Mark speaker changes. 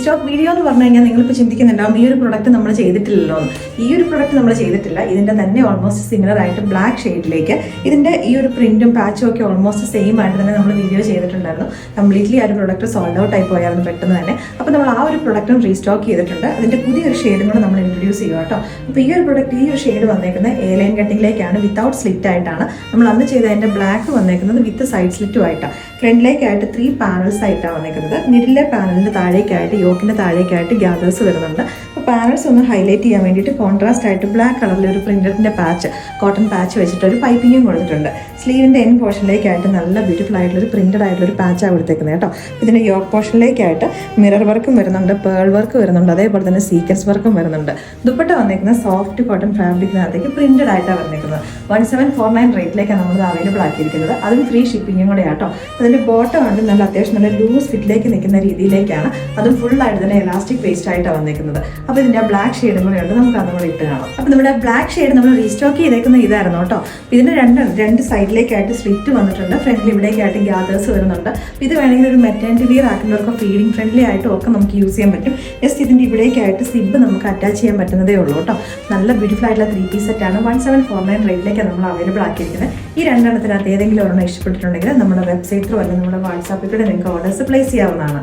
Speaker 1: Restock video എന്ന് പറഞ്ഞു കഴിഞ്ഞാൽ നിങ്ങളിപ്പോൾ ചിന്തിക്കുന്നുണ്ടാവും ഈ ഒരു പ്രൊഡക്റ്റ് നമ്മൾ ചെയ്തിട്ടില്ലല്ലോ എന്ന്. ഈ ഒരു പ്രൊഡക്റ്റ് നമ്മൾ ചെയ്തിട്ടില്ല. ഇതിൻ്റെ തന്നെ ഓൾമോസ്റ്റ് സിമിലർ ആയിട്ട് ബ്ലാക്ക് ഷെയ്ഡിലേക്ക് ഇതിൻ്റെ ഈ ഒരു പ്രിന്റും പാച്ചും ഒക്കെ ഓൾമോസ്റ്റ് സെയിം ആയിട്ട് തന്നെ നമ്മൾ വീഡിയോ ചെയ്തിട്ടുണ്ടായിരുന്നു. കംപ്ലീറ്റ്ലി ആ ഒരു പ്രൊഡക്റ്റ് സോൾഡ് ഔട്ട് ആയി പോയായിരുന്നു പെട്ടെന്ന് തന്നെ. അപ്പോൾ നമ്മൾ ആ ഒരു പ്രൊഡക്റ്റും റീസ്റ്റോക്ക് ചെയ്തിട്ടുണ്ട്. അതിൻ്റെ പുതിയൊരു ഷെയ്ഡും കൂടെ നമ്മൾ ഇൻട്രൊഡ്യൂസ് ചെയ്യുക കേട്ടോ. അപ്പോൾ ഈ ഒരു പ്രൊഡക്റ്റ് ഈ ഒരു ഷെയ്ഡ് വന്നേക്കുന്നത് എ ലൈൻ കട്ടിങ്ങിലേക്കാണ്, വിത്തൗട്ട് സ്ലിറ്റ് ആയിട്ടാണ്. നമ്മൾ അന്ന് ചെയ്ത അതിൻ്റെ ബ്ലാക്ക് വന്നേക്കുന്നത് വിത്ത് സൈഡ് സ്ലിറ്റും ആയിട്ടാണ്. ഫ്രണ്ടിലേക്കായിട്ട് 3 പാനൽസ് ആയിട്ടാണ് വന്നേക്കുന്നത്. മിഡിലെ പാനലിൻ്റെ താഴേക്കായിട്ട് യോക്കിൻ്റെ താഴേക്കായിട്ട് ഗ്യാദേഴ്സ് വരുന്നുണ്ട്. അപ്പോൾ പാനൽസ് ഒന്ന് ഹൈലൈറ്റ് ചെയ്യാൻ വേണ്ടിയിട്ട് കോൺട്രാസ്റ്റ് ആയിട്ട് ബ്ലാക്ക് കളറിൽ ഒരു പ്രിന്റഡിൻ്റെ പാച്ച്, കോട്ടൺ പാച്ച് വെച്ചിട്ട് ഒരു പൈപ്പിങ്ങും കൊടുത്തിട്ടുണ്ട്. സ്ലീവിൻ്റെ എൻ പോർഷനിലേക്കായിട്ട് നല്ല ബ്യൂട്ടിഫുൾ ആയിട്ടുള്ളൊരു പ്രിന്റഡ് ആയിട്ടുള്ളൊരു പാച്ചാണ് കൊടുത്തേക്കുന്നത് കേട്ടോ. ഇതിൻ്റെ യോക്ക് പോർഷനിലേക്കായിട്ട് മിറർ വർക്കും വരുന്നുണ്ട്, പേൾ വർക്ക് വരുന്നുണ്ട്, അതേപോലെ തന്നെ സീക്വൻസ് വർക്കും വരുന്നുണ്ട്. ദുപ്പട്ട വന്നേക്കുന്നത് സോഫ്റ്റ് കോട്ടൺ ഫാബ്രിക്കിനകത്തേക്ക് പ്രിന്റഡ് ആയിട്ടാണ് വന്നേക്കുന്നത്. 1749 റേറ്റിലേക്കാണ് നമ്മൾ അവൈലബിൾ ആക്കിയിരിക്കുന്നത്. അതും ഫ്രീ ഷിപ്പിങ്ങും കൂടെ ആട്ടോ. അതിൻ്റെ ബോട്ടം ആണ് നല്ല അത്യാവശ്യം നല്ല ലൂസ് ഫിറ്റിലേക്ക് നിൽക്കുന്ന രീതിയിലേക്കാണ്, അതും ഫുള്ളായിട്ട് തന്നെ എലാസ്റ്റിക് പേസ്റ്റ് ആയിട്ടാണ് വന്നേക്കുന്നത്. അപ്പോൾ ഇതിൻ്റെ ബ്ലാക്ക് ഷെയ്ഡും കൂടെ ഉണ്ട്, നമുക്ക് അതും കൂടെ ഇട്ട് കാണാം. അപ്പോൾ നമ്മുടെ ബ്ലാക്ക് ഷെയ്ഡ് നമ്മൾ റീസ്റ്റോക്ക് ചെയ്തേക്കുന്ന ഇതായിരുന്നു കേട്ടോ. ഇതിൻ്റെ രണ്ട് സൈഡിലേക്കായിട്ട് സ്ലിറ്റ് വന്നിട്ടുണ്ട്, ഫ്രണ്ടിൽ ഇവിടേക്കായിട്ട് ഗ്യാദേഴ്സ് വരുന്നുണ്ട്. ഇത് വേണമെങ്കിൽ ഒരു മെറ്റേണിറ്റി വിയർ ആക്കുന്നവർക്കും ഫീഡിങ് ഫ്രണ്ട്ലി ആയിട്ടും ഒക്കെ നമുക്ക് യൂസ് ചെയ്യാൻ പറ്റും. ജസ്റ്റ് ഇതിൻ്റെ ഇവിടേക്കായിട്ട് സിബ് നമുക്ക് അറ്റാച്ച് ചെയ്യാൻ പറ്റുന്നതേ ഉള്ളൂ കേട്ടോ. നല്ല ബ്യൂട്ടിഫുൾ ആയിട്ടുള്ള 3 സെറ്റാണ്. 1749 റേറ്റിലേക്കാണ് നമ്മൾ അവൈലബിൾ ആക്കിയിരിക്കുന്നത്. ഈ രണ്ടെണ്ണത്തിനകത്ത് ഏതെങ്കിലും ഒരെണ്ണം ഇഷ്ടപ്പെട്ടിട്ടുണ്ടെങ്കിൽ നമ്മുടെ വെബ്സൈറ്റ് അല്ലെങ്കിൽ നമ്മുടെ വാട്സാപ്പിൽ കൂടെ നിങ്ങൾക്ക് ഓർഡേഴ്സ് പ്ലേസ് ചെയ്യാവുന്നതാണ്.